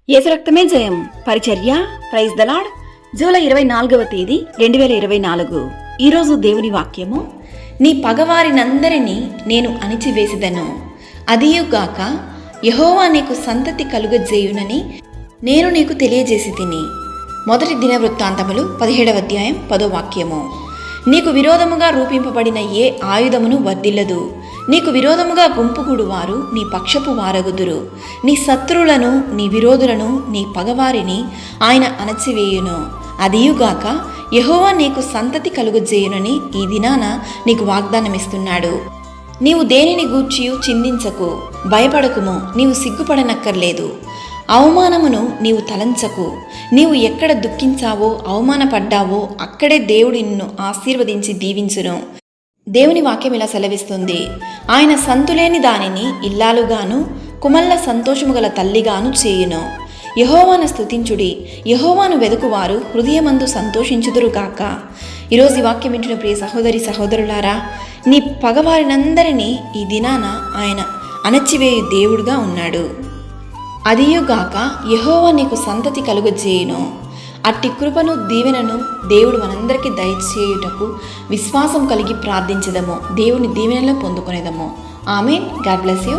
యేసు రక్తమే జయం పరిచర్య ప్రైజ్ ద లార్డ్. జూలై 24వ తేదీ 2024. ఈరోజు దేవుని వాక్యము, నీ పగవారినందరినీ నేను అణిచివేసిదను, అదియుగాక యెహోవా నీకు సంతతి కలుగజేయునని నేను నీకు తెలియజేసి తిని. మొదటి దినవృత్తాంతములు 17వ అధ్యాయం 10వ వాక్యము. నీకు విరోధముగా రూపింపబడిన ఏ ఆయుధమును వర్ధిల్లదు. నీకు విరోధముగా గుంపుగూడు వారు నీ పక్షపు వారగుదురు. నీ శత్రువులను, నీ విరోధులను, నీ పగవారిని ఆయన అణచివేయును. అదియుగాక యెహోవా నీకు సంతతి కలుగజేయునని ఈ దినాన నీకు వాగ్దానమిస్తున్నాడు. నీవు దేనిని గూర్చియు చింతించకు, భయపడకుము, నీవు సిగ్గుపడనక్కర్లేదు. అవమానమును నీవు తలంచకు. నీవు ఎక్కడ దుఃఖించావో, అవమానపడ్డావో అక్కడే దేవుడు నిన్ను ఆశీర్వదించి దీవించును. దేవుని వాక్యం ఇలా సెలవిస్తుంది, ఆయన సంతులేని దానిని ఇల్లాలుగాను, కుమల్ల సంతోషము గల తల్లిగాను చేయును. యెహోవాను స్తుతించుడి, యెహోవాను వెదుకువారు హృదయమందు సంతోషించుదురు గాక. ఈరోజు ఈ వాక్యం వింటున్న ప్రియ సహోదరి సహోదరులారా, నీ పగవారినందరినీ ఈ దినాన ఆయన అణచివేయు దేవుడుగా ఉన్నాడు. అదియుగాక యెహోవా నీకు సంతతి కలుగజేయును. అట్టి కృపను, దీవెనను దేవుడు మనందరికీ దయచేయుటకు విశ్వాసం కలిగి ప్రార్థించదము, దేవుని దీవెనలో పొందుకునేదము. ఆమేన్. God bless you.